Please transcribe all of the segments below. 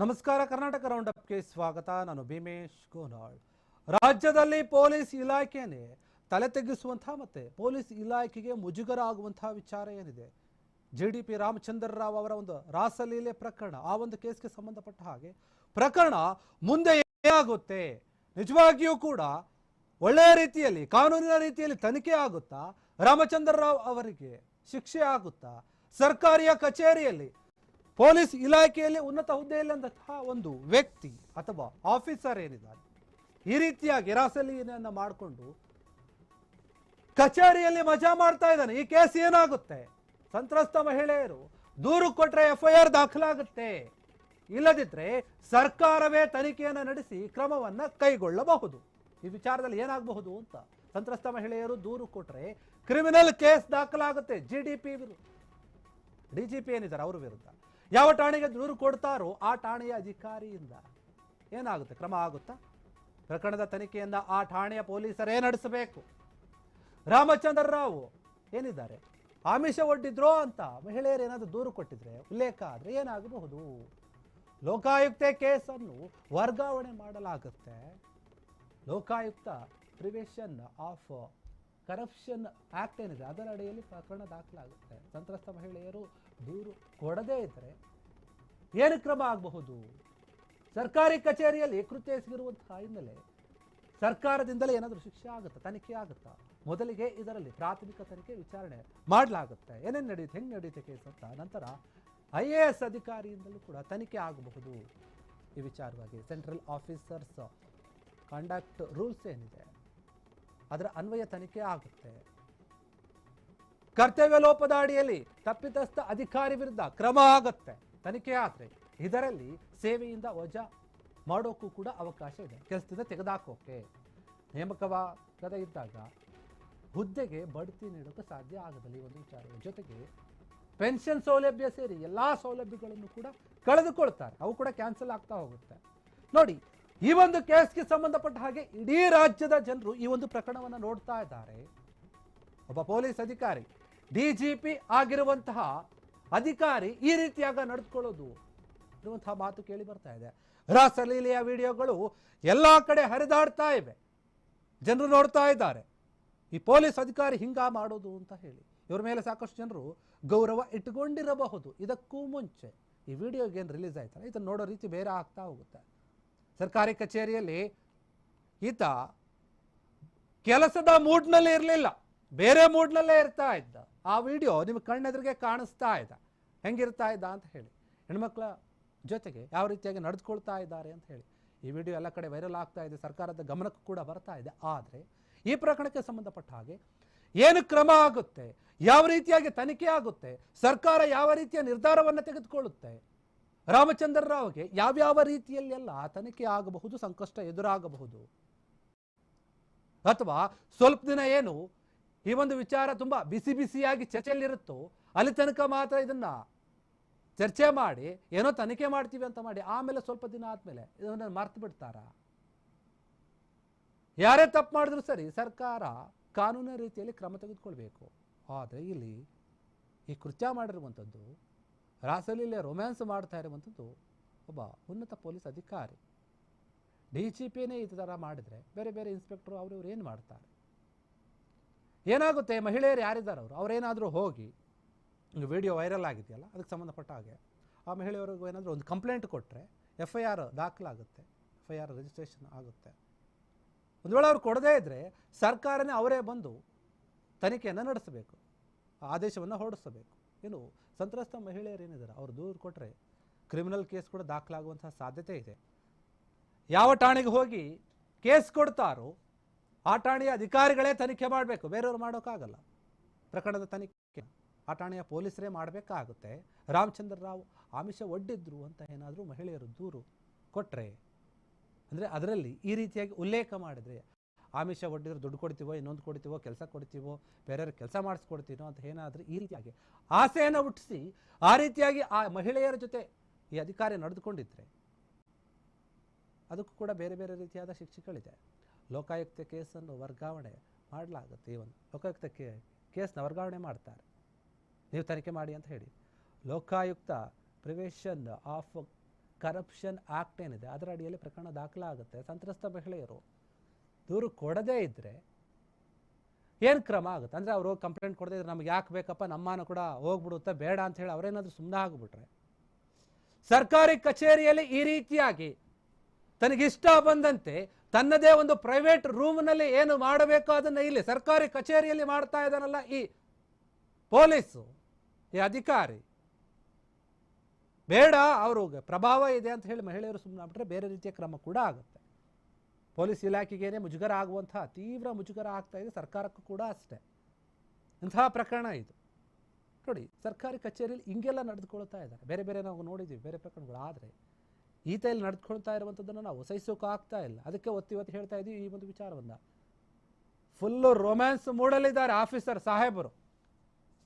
ನಮಸ್ಕಾರ. ಕರ್ನಾಟಕ ರೌಂಡ್ ಅಪ್ಗೆ ಸ್ವಾಗತ. ನಾನು ಭೀಮೇಶ್ ಗೋನಾಳ್. ರಾಜ್ಯದಲ್ಲಿ ಪೊಲೀಸ್ ಇಲಾಖೆನೇ ತಲೆ ತೆಗ್ಗಿಸುವಂತಹ ಮತ್ತೆ ಪೊಲೀಸ್ ಇಲಾಖೆಗೆ ಮುಜುಗರ ಆಗುವಂತಹ ವಿಚಾರ ಏನಿದೆ, ಜಿಡಿಪಿ ರಾಮಚಂದ್ರ ರಾವ್ ಅವರ ಒಂದು ರಾಸಲೀಲೆ ಪ್ರಕರಣ, ಆ ಒಂದು ಕೇಸ್ಗೆ ಸಂಬಂಧಪಟ್ಟ ಹಾಗೆ ಪ್ರಕರಣ ಮುಂದೆ ಏನಾಗುತ್ತೆ, ನಿಜವಾಗಿಯೂ ಕೂಡ ಒಳ್ಳೆಯ ರೀತಿಯಲ್ಲಿ ಕಾನೂನಿನ ರೀತಿಯಲ್ಲಿ ತನಿಖೆ ಆಗುತ್ತಾ, ರಾಮಚಂದ್ರ ರಾವ್ ಅವರಿಗೆ ಶಿಕ್ಷೆ ಆಗುತ್ತಾ, ಸರ್ಕಾರಿಯ ಕಚೇರಿಯಲ್ಲಿ ಪೊಲೀಸ್ ಇಲಾಖೆಯಲ್ಲಿ ಉನ್ನತ ಹುದ್ದೆಯಲ್ಲಿದ್ದಂತಹ ಒಂದು ವ್ಯಕ್ತಿ ಅಥವಾ ಆಫೀಸರ್ ಏನಿದ್ದಾರೆ ಈ ರೀತಿಯಾಗಿ ರಾಸಲೀಲೆಯನ್ನ ಮಾಡಿಕೊಂಡು ಕಚೇರಿಯಲ್ಲಿ ಮಜಾ ಮಾಡ್ತಾ ಇದ್ದಾನೆ. ಈ ಕೇಸ್ ಏನಾಗುತ್ತೆ? ಸಂತ್ರಸ್ತ ಮಹಿಳೆಯರು ದೂರು ಕೊಟ್ರೆ FIR ದಾಖಲಾಗುತ್ತೆ, ಇಲ್ಲದಿದ್ರೆ ಸರ್ಕಾರವೇ ತನಿಖೆಯನ್ನು ನಡೆಸಿ ಕ್ರಮವನ್ನ ಕೈಗೊಳ್ಳಬಹುದು. ಈ ವಿಚಾರದಲ್ಲಿ ಏನಾಗಬಹುದು ಅಂತ, ಸಂತ್ರಸ್ತ ಮಹಿಳೆಯರು ದೂರು ಕೊಟ್ರೆ ಕ್ರಿಮಿನಲ್ ಕೇಸ್ ದಾಖಲಾಗುತ್ತೆ DGP ಏನಿದ್ದಾರೆ ಅವ್ರ ವಿರುದ್ಧ. ಯಾವ ಠಾಣೆಗೆ ದೂರು ಕೊಡ್ತಾರೋ ಆ ಠಾಣೆಯ ಅಧಿಕಾರಿಯಿಂದ ಏನಾಗುತ್ತೆ, ಕ್ರಮ ಆಗುತ್ತಾ? ಪ್ರಕರಣದ ತನಿಖೆಯಿಂದ ಆ ಠಾಣೆಯ ಪೊಲೀಸರೇ ನಡೆಸಬೇಕು. ರಾಮಚಂದ್ರ ರಾವ್ ಏನಿದ್ದಾರೆ ಆಮಿಷ ಒಡ್ಡಿದ್ರೋ ಅಂತ ಮಹಿಳೆಯರು ಏನಾದರೂ ದೂರು ಕೊಟ್ಟಿದ್ರೆ, ಉಲ್ಲೇಖ ಆದರೆ ಏನಾಗಬಹುದು? ಲೋಕಾಯುಕ್ತ ಕೇಸನ್ನು ವರ್ಗಾವಣೆ ಮಾಡಲಾಗುತ್ತೆ. Lokayukta prevention of corruption act ಏನಿದೆ ಅದರ ಅಡಿಯಲ್ಲಿ ಪ್ರಕರಣ ದಾಖಲಾಗುತ್ತೆ. ಸಂತ್ರಸ್ತ ಮಹಿಳೆಯರು ದೂರು ಕೊಡದೇ ಇದ್ದರೆ ಏನು ಕ್ರಮ ಆಗಬಹುದು? ಸರ್ಕಾರಿ ಕಚೇರಿಯಲ್ಲಿ ಕೃತ್ಯ ಎಸಗಿರುವಂತಹ ಹಿನ್ನೆಲೆ ಸರ್ಕಾರದಿಂದಲೇ ಏನಾದರೂ ಶಿಕ್ಷೆ ಆಗುತ್ತಾ, ತನಿಖೆ ಆಗುತ್ತಾ? ಮೊದಲಿಗೆ ಇದರಲ್ಲಿ ಪ್ರಾಥಮಿಕ ತನಿಖೆ ವಿಚಾರಣೆ ಮಾಡಲಾಗುತ್ತೆ, ಏನೇನು ನಡೆಯುತ್ತೆ, ಹೆಂಗೆ ನಡೆಯುತ್ತೆ ಕೇಸ್ ಅಂತ. ನಂತರ IAS ಅಧಿಕಾರಿಯಿಂದಲೂ ಕೂಡ ತನಿಖೆ ಆಗಬಹುದು. ಈ ವಿಚಾರವಾಗಿ ಸೆಂಟ್ರಲ್ ಆಫೀಸರ್ಸ್ ಕಂಡಕ್ಟ್ ರೂಲ್ಸ್ ಏನಿದೆ ಅದರ ಅನ್ವಯ ತನಿಖೆ ಆಗುತ್ತೆ. ಕರ್ತವ್ಯ ಲೋಪದ ಅಡಿಯಲ್ಲಿ ತಪ್ಪಿತಸ್ಥ ಅಧಿಕಾರಿ ವಿರುದ್ಧ ಕ್ರಮ ಆಗುತ್ತೆ ತನಿಖೆ ಆದರೆ. ಇದರಲ್ಲಿ ಸೇವೆಯಿಂದ ವಜಾ ಮಾಡೋಕ್ಕೂ ಕೂಡ ಅವಕಾಶ ಇದೆ, ಕೆಲಸದಿಂದ ತೆಗೆದುಹಾಕೋಕೆ. ನೇಮಕವಾಗದೇ ಇದ್ದಾಗ ಹುದ್ದೆಗೆ ಬಡ್ತಿ ನೀಡೋಕೆ ಸಾಧ್ಯ ಆಗದಲ್ಲಿ ಈ ಒಂದು ವಿಚಾರ. ಜೊತೆಗೆ ಪೆನ್ಷನ್ ಸೌಲಭ್ಯ ಸೇರಿ ಎಲ್ಲ ಸೌಲಭ್ಯಗಳನ್ನು ಕೂಡ ಕಳೆದುಕೊಳ್ತಾರೆ, ಅವು ಕೂಡ ಕ್ಯಾನ್ಸಲ್ ಆಗ್ತಾ ಹೋಗುತ್ತೆ. ನೋಡಿ, ಈ ಒಂದು ಕೇಸ್ಗೆ ಸಂಬಂಧಪಟ್ಟ ಹಾಗೆ ಇಡೀ ರಾಜ್ಯದ ಜನರು ಈ ಒಂದು ಪ್ರಕರಣವನ್ನು ನೋಡ್ತಾ ಇದ್ದಾರೆ. ಒಬ್ಬ ಪೊಲೀಸ್ ಅಧಿಕಾರಿ, DGP ಆಗಿರುವಂತಹ ಅಧಿಕಾರಿ ಈ ರೀತಿಯಾಗ ನಡೆದುಕೊಳ್ಳೋದು ಇರುವಂತಹ ಮಾತು ಕೇಳಿ ಬರ್ತಾ ಇದೆ. ರಾಸಲೀಲೆಯ ವಿಡಿಯೋಗಳು ಎಲ್ಲ ಕಡೆ ಹರಿದಾಡ್ತಾ ಇವೆ, ಜನರು ನೋಡ್ತಾ ಇದ್ದಾರೆ. ಈ ಪೊಲೀಸ್ ಅಧಿಕಾರಿ ಹಿಂಗ ಮಾಡೋದು ಅಂತ ಹೇಳಿ ಇವ್ರ ಮೇಲೆ ಸಾಕಷ್ಟು ಜನರು ಗೌರವ ಇಟ್ಟುಕೊಂಡಿರಬಹುದು. ಇದಕ್ಕೂ ಮುಂಚೆ ಈ ವಿಡಿಯೋಗೆ ಏನು ರಿಲೀಸ್ ಆಯ್ತಲ್ಲ, ಇದನ್ನು ನೋಡೋ ರೀತಿ ಬೇರೆ ಆಗ್ತಾ ಹೋಗುತ್ತೆ. ಸರ್ಕಾರಿ ಕಚೇರಿಯಲ್ಲಿ ಈತ ಕೆಲಸದ ಮೂಡ್ನಲ್ಲಿ ಇರಲಿಲ್ಲ, ಬೇರೆ ಮೂಡ್ನಲ್ಲೇ ಇರ್ತಾ ಇದ್ದ. ಆ ವಿಡಿಯೋ ನಿಮಗೆ ಕಣ್ಣೆದುರಿಗೆ ಕಾಣಿಸ್ತಾ ಇದೆ, ಹೆಂಗಿರ್ತಾ ಇದ್ದ ಅಂತ ಹೇಳಿ, ಹೆಣ್ಮಕ್ಳ ಜೊತೆಗೆ ಯಾವ ರೀತಿಯಾಗಿ ನಡೆದುಕೊಳ್ತಾ ಇದ್ದಾರೆ ಅಂತ ಹೇಳಿ. ಈ ವಿಡಿಯೋ ಎಲ್ಲ ಕಡೆ ವೈರಲ್ ಆಗ್ತಾ ಇದೆ, ಸರ್ಕಾರದ ಗಮನಕ್ಕೂ ಕೂಡ ಬರ್ತಾ ಇದೆ. ಆದರೆ ಈ ಪ್ರಕರಣಕ್ಕೆ ಸಂಬಂಧಪಟ್ಟ ಹಾಗೆ ಏನು ಕ್ರಮ ಆಗುತ್ತೆ, ಯಾವ ರೀತಿಯಾಗಿ ತನಿಖೆ ಆಗುತ್ತೆ, ಸರ್ಕಾರ ಯಾವ ರೀತಿಯ ನಿರ್ಧಾರವನ್ನು ತೆಗೆದುಕೊಳ್ಳುತ್ತೆ, ರಾಮಚಂದ್ರ ರಾವ್ಗೆ ಯಾವ್ಯಾವ ರೀತಿಯಲ್ಲೆಲ್ಲ ತನಿಖೆ ಆಗಬಹುದು, ಸಂಕಷ್ಟ ಎದುರಾಗಬಹುದು, ಅಥವಾ ಸ್ವಲ್ಪ ದಿನ ಏನು ಈ ಒಂದು ವಿಚಾರ ತುಂಬಾ ಬಿಸಿ ಬಿಸಿಯಾಗಿ ಚರ್ಚೆಯಲ್ಲಿರುತ್ತೋ ಅಲ್ಲಿ ತನಕ ಮಾತ್ರ ಇದನ್ನ ಚರ್ಚೆ ಮಾಡಿ ಏನೋ ತನಿಖೆ ಮಾಡ್ತೀವಿ ಅಂತ ಮಾಡಿ ಆಮೇಲೆ ಸ್ವಲ್ಪ ದಿನ ಆದ್ಮೇಲೆ ಇದನ್ನ ಮರ್ತು ಬಿಡ್ತಾರ? ಯಾರೇ ತಪ್ಪು ಮಾಡಿದ್ರು ಸರಿ, ಸರ್ಕಾರ ಕಾನೂನಿನ ರೀತಿಯಲ್ಲಿ ಕ್ರಮ ತೆಗೆದುಕೊಳ್ಬೇಕು. ಆದರೆ ಇಲ್ಲಿ ಈ ಕೃತ್ಯ ಮಾಡಿರುವಂಥದ್ದು, ರಾಸಲೀಲೆ ರೊಮ್ಯಾನ್ಸ್ ಮಾಡ್ತಾ ಇರುವಂಥದ್ದು ಒಬ್ಬ ಉನ್ನತ ಪೊಲೀಸ್ ಅಧಿಕಾರಿ. DGPನೇ ಈ ಥರ ಮಾಡಿದರೆ ಬೇರೆ ಬೇರೆ ಇನ್ಸ್ಪೆಕ್ಟರ್ ಅವರು ಏನು ಮಾಡ್ತಾರೆ? ಏನಾಗುತ್ತೆ? ಮಹಿಳೆಯರು ಯಾರಿದ್ದಾರೆ ಅವರೇನಾದರೂ ಹೋಗಿ, ವಿಡಿಯೋ ವೈರಲ್ ಆಗಿದೆಯಲ್ಲ ಅದಕ್ಕೆ ಸಂಬಂಧಪಟ್ಟ ಹಾಗೆ ಆ ಮಹಿಳೆಯರಿಗೂ ಏನಾದರೂ ಒಂದು ಕಂಪ್ಲೇಂಟ್ ಕೊಟ್ಟರೆ FIR ದಾಖಲಾಗುತ್ತೆ, FIR ರಿಜಿಸ್ಟ್ರೇಷನ್ ಆಗುತ್ತೆ. ಒಂದು ವೇಳೆ ಅವ್ರು ಕೊಡದೇ ಇದ್ದರೆ ಸರ್ಕಾರನೇ ಅವರೇ ಬಂದು ತನಿಖೆಯನ್ನು ನಡೆಸಬೇಕು, ಆದೇಶವನ್ನು ಹೊರಡಿಸಬೇಕು. ಏನು ಸಂತ್ರಸ್ತ ಮಹಿಳೆಯರು ಏನಿದ್ದಾರೆ ಅವರು ದೂರು ಕೊಟ್ಟರೆ ಕ್ರಿಮಿನಲ್ ಕೇಸ್ ಕೂಡ ದಾಖಲಾಗುವಂತಹ ಸಾಧ್ಯತೆ ಇದೆ. ಯಾವ ಠಾಣೆಗೆ ಹೋಗಿ ಕೇಸ್ ಕೊಡ್ತಾರೋ ಆ ಠಾಣೆಯ ಅಧಿಕಾರಿಗಳೇ ತನಿಖೆ ಮಾಡಬೇಕು, ಬೇರೆಯವರು ಮಾಡೋಕ್ಕಾಗಲ್ಲ. ಪ್ರಕರಣದ ತನಿಖೆ ಆ ಠಾಣೆಯ ಪೊಲೀಸರೇ ಮಾಡಬೇಕಾಗುತ್ತೆ. ರಾಮಚಂದ್ರ ರಾವ್ ಆಮಿಷ ಒಡ್ಡಿದ್ರು ಅಂತ ಏನಾದರೂ ಮಹಿಳೆಯರು ದೂರು ಕೊಟ್ಟರೆ, ಅಂದರೆ ಅದರಲ್ಲಿ ಈ ರೀತಿಯಾಗಿ ಉಲ್ಲೇಖ ಮಾಡಿದರೆ, ಆಮಿಷ ಒಡ್ಡಿದ್ರು ದುಡ್ಡು ಕೊಡ್ತೀವೋ, ಇನ್ನೊಂದು ಕೊಡ್ತೀವೋ, ಕೆಲಸ ಕೊಡ್ತೀವೋ, ಬೇರೆಯವ್ರಿಗೆ ಕೆಲಸ ಮಾಡಿಸ್ಕೊಡ್ತೀನೋ ಅಂತ ಏನಾದರೂ ಈ ರೀತಿಯಾಗಿ ಆಸೆಯನ್ನು ಹುಟ್ಟಿಸಿ ಆ ರೀತಿಯಾಗಿ ಆ ಮಹಿಳೆಯರ ಜೊತೆ ಈ ಅಧಿಕಾರಿ ನಡೆದುಕೊಂಡಿದ್ರೆ ಅದಕ್ಕೂ ಕೂಡ ಬೇರೆ ಬೇರೆ ರೀತಿಯಾದ ಶಿಕ್ಷೆಗಳಿದೆ. ಲೋಕಾಯುಕ್ತ ಕೇಸನ್ನು ವರ್ಗಾವಣೆ ಮಾಡಲಾಗುತ್ತೆ. ಈ ಒಂದು ಲೋಕಾಯುಕ್ತ ಕೇಸ್ನ ವರ್ಗಾವಣೆ ಮಾಡ್ತಾರೆ, ನೀವು ತನಿಖೆ ಮಾಡಿ ಅಂತ ಹೇಳಿ. Lokayukta prevention of corruption act ಏನಿದೆ ಅದರ ಅಡಿಯಲ್ಲಿ ಪ್ರಕರಣ ದಾಖಲಾಗುತ್ತೆ. ಸಂತ್ರಸ್ತ ಮಹಿಳೆಯರು ದೂರು ಕೊಡದೇ ಇದ್ದರೆ ಏನು ಕ್ರಮ ಆಗುತ್ತೆ ಅಂದರೆ ಅವರು ಕಂಪ್ಲೇಂಟ್ ಕೊಡದೇ ಇದ್ರೆ ನಮ್ಗೆ ಯಾಕೆ ಬೇಕಪ್ಪ ನಮ್ಮನ್ನು ಕೂಡ ಹೋಗ್ಬಿಡುತ್ತೆ ಬೇಡ ಅಂತ ಹೇಳಿ ಅವರೇನಾದರೂ ಸುಮ್ಮನೆ ಆಗಿಬಿಟ್ರೆ, ಸರ್ಕಾರಿ ಕಚೇರಿಯಲ್ಲಿ ಈ ರೀತಿಯಾಗಿ ತನಗಿಷ್ಟ ಬಂದಂತೆ ತನ್ನದೇ ಒಂದು ಪ್ರೈವೇಟ್ ರೂಮ್ನಲ್ಲಿ ಏನು ಮಾಡಬೇಕೋ ಅದನ್ನು ಇಲ್ಲಿ ಸರ್ಕಾರಿ ಕಚೇರಿಯಲ್ಲಿ ಮಾಡ್ತಾ ಇದ್ದಾನಲ್ಲ ಈ ಪೊಲೀಸು, ಈ ಅಧಿಕಾರಿ, ಬೇಡ ಅವ್ರಿಗೆ ಪ್ರಭಾವ ಇದೆ ಅಂತ ಹೇಳಿ ಮಹಿಳೆಯರು ಸುಮ್ಮನೆ ಆಗ್ಬಿಟ್ರೆ ಬೇರೆ ರೀತಿಯ ಕ್ರಮ ಕೂಡ ಆಗುತ್ತೆ. ಪೊಲೀಸ್ ಇಲಾಖೆಗೇನೆ ಮುಜುಗರ ಆಗುವಂತಹ ತೀವ್ರ ಮುಜುಗರ ಆಗ್ತಾ ಇದೆ, ಸರ್ಕಾರಕ್ಕೂ ಕೂಡ ಅಷ್ಟೇ. ಇಂತಹ ಪ್ರಕರಣ ಇದು ನೋಡಿ, ಸರ್ಕಾರಿ ಕಚೇರಿಯಲ್ಲಿ ಹಿಂಗೆಲ್ಲ ನಡೆದುಕೊಳ್ತಾ ಇದ್ದಾರೆ. ಬೇರೆ ಬೇರೆ ನಾವು ನೋಡಿದ್ದೀವಿ ಬೇರೆ ಪ್ರಕರಣಗಳು. ಆದರೆ ಈತ ಇಲ್ಲಿ ನಡೆದುಕೊಳ್ತಾ ಇರುವಂಥದ್ದನ್ನು ನಾವು ಸಹಿಸೋಕೆ ಆಗ್ತಾ ಇಲ್ಲ. ಅದಕ್ಕೆ ಒತ್ತಿ ಹೇಳ್ತಾ ಇದ್ದೀವಿ ಈ ಒಂದು ವಿಚಾರವನ್ನು. ಫುಲ್ಲು ರೊಮ್ಯಾನ್ಸ್ ಮೂಡಲಿದ್ದಾರೆ ಆಫೀಸರ್ ಸಾಹೇಬರು.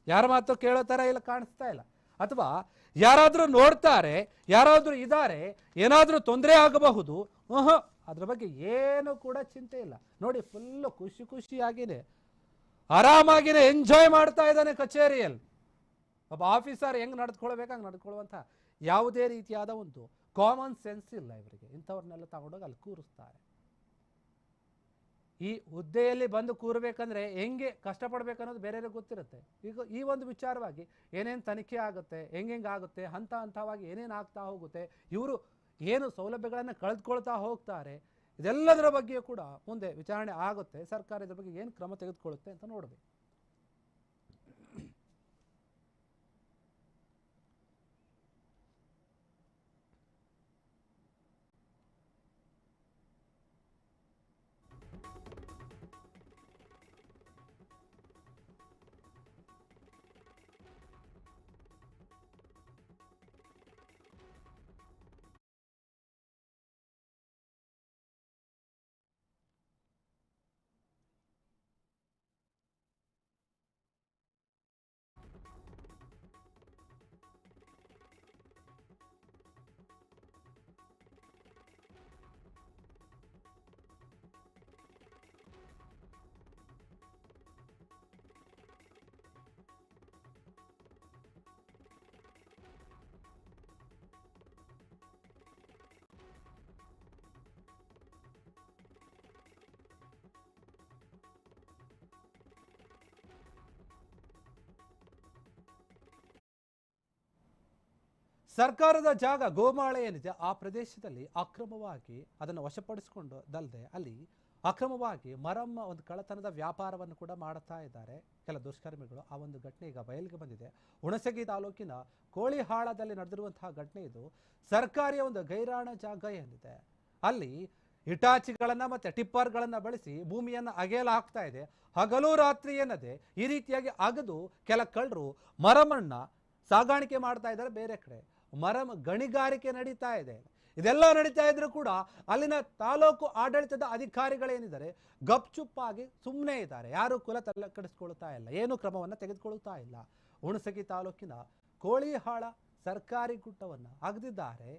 ಯಾರ ಮಾತು ಕೇಳೋ ಥರ ಇಲ್ಲ ಕಾಣಿಸ್ತಾ ಇಲ್ಲ. ಅಥವಾ ಯಾರಾದರೂ ನೋಡ್ತಾರೆ, ಯಾರಾದರೂ ಇದ್ದಾರೆ, ಏನಾದರೂ ತೊಂದರೆ ಆಗಬಹುದು, ಅದ್ರ ಬಗ್ಗೆ ಏನು ಕೂಡ ಚಿಂತೆ ಇಲ್ಲ. ನೋಡಿ, ಫುಲ್ಲು ಖುಷಿಯಾಗಿದೆ, ಆರಾಮಾಗಿನೇ ಎಂಜಾಯ್ ಮಾಡ್ತಾ ಇದ್ದಾನೆ ಕಚೇರಿಯಲ್ಲಿ. ಒಬ್ಬ ಆಫೀಸರ್ ಹೆಂಗೆ ನಡೆದುಕೊಳ್ಬೇಕು ಹಂಗೆ ನಡೆದುಕೊಳ್ಳುವಂಥ ಯಾವುದೇ ರೀತಿಯಾದ ಒಂದು ಕಾಮನ್ ಸೆನ್ಸ್ ಇಲ್ಲ ಇವರಿಗೆ. ಇಂಥವ್ರನ್ನೆಲ್ಲ ತಗೊಂಡೋಗಿ ಅಲ್ಲಿ ಕೂರಿಸ್ತಾರೆ. ಈ ಹುದ್ದೆಯಲ್ಲಿ ಬಂದು ಕೂರಬೇಕಂದ್ರೆ ಹೆಂಗೆ ಕಷ್ಟಪಡಬೇಕನ್ನೋದು ಬೇರೆಯವ್ರಿಗೆ ಗೊತ್ತಿರುತ್ತೆ. ಈಗ ಈ ಒಂದು ವಿಚಾರವಾಗಿ ಏನೇನು ತನಿಖೆ ಆಗುತ್ತೆ, ಹೆಂಗೆ ಆಗುತ್ತೆ, ಹಂತವಾಗಿ ಏನೇನು ಆಗ್ತಾ ಹೋಗುತ್ತೆ, ಇವರು ಏನು ಸೌಲಭ್ಯಗಳನ್ನು ಕಳೆದುಕೊಳ್ತಾ ಹೋಗ್ತಾರೆ, ಇದೆಲ್ಲದರ ಬಗ್ಗೆಯೂ ಕೂಡ ಮುಂದೆ ವಿಚಾರಣೆ ಆಗುತ್ತೆ. ಸರ್ಕಾರ ಇದ್ರ ಬಗ್ಗೆ ಏನು ಕ್ರಮ ತೆಗೆದುಕೊಳ್ಳುತ್ತೆ ಅಂತ ನೋಡಬೇಕು. ಸರ್ಕಾರದ ಜಾಗ ಗೋಮಾಳ ಏನಿದೆ ಆ ಪ್ರದೇಶದಲ್ಲಿ ಅಕ್ರಮವಾಗಿ ಅದನ್ನು ವಶಪಡಿಸಿಕೊಂಡದಲ್ಲದೆ ಅಲ್ಲಿ ಅಕ್ರಮವಾಗಿ ಮರಮ್ಮ ಒಂದು ಕಳ್ಳತನದ ವ್ಯಾಪಾರವನ್ನು ಕೂಡ ಮಾಡ್ತಾ ಇದ್ದಾರೆ ಕೆಲ ದುಷ್ಕರ್ಮಿಗಳು. ಆ ಒಂದು ಘಟನೆ ಈಗ ಬಯಲಿಗೆ ಬಂದಿದೆ. ಹುಣಸಗಿ ತಾಲೂಕಿನ ಕೋಳಿಹಾಳದಲ್ಲಿ ನಡೆದಿರುವಂತಹ ಘಟನೆ ಇದು. ಸರ್ಕಾರಿಯ ಒಂದು ಗೈರಾಣ ಜಾಗ ಏನಿದೆ ಅಲ್ಲಿ ಇಟಾಚಿಗಳನ್ನು ಮತ್ತು ಟಿಪ್ಪರ್ಗಳನ್ನು ಬಳಸಿ ಭೂಮಿಯನ್ನು ಅಗೆಯಲಾಗ್ತಾ ಇದೆ. ಹಗಲು ರಾತ್ರಿ ಏನದೆ ಈ ರೀತಿಯಾಗಿ ಅಗದು ಕೆಲ ಕಳ್ಳರು ಮರಮಣ್ಣ ಸಾಗಾಣಿಕೆ ಮಾಡ್ತಾ ಇದ್ದಾರೆ. ಬೇರೆ ಕಡೆ ಮರಮ ಗಣಿಗಾರಿಕೆ ನಡೀತಾ ಇದೆ. ಇದೆಲ್ಲ ನಡೀತಾ ಇದ್ರೂ ಕೂಡ ಅಲ್ಲಿನ ತಾಲೂಕು ಆಡಳಿತದ ಅಧಿಕಾರಿಗಳೇನಿದ್ದಾರೆ ಗಪ್ಚುಪ್ಪಾಗಿ ಸುಮ್ಮನೆ ಇದ್ದಾರೆ. ಯಾರು ಕುಲ ತಲೆಕೆಡಿಸ್ಕೊಳ್ತಾ ಇಲ್ಲ, ಏನು ಕ್ರಮವನ್ನು ತೆಗೆದುಕೊಳ್ತಾ ಇಲ್ಲ. ಹುಣಸಗಿ ತಾಲೂಕಿನ ಕೋಳಿಹಾಳ ಸರ್ಕಾರಿ ಗುಟ್ಟವನ್ನು ಅಗದಿದ್ದಾರೆ.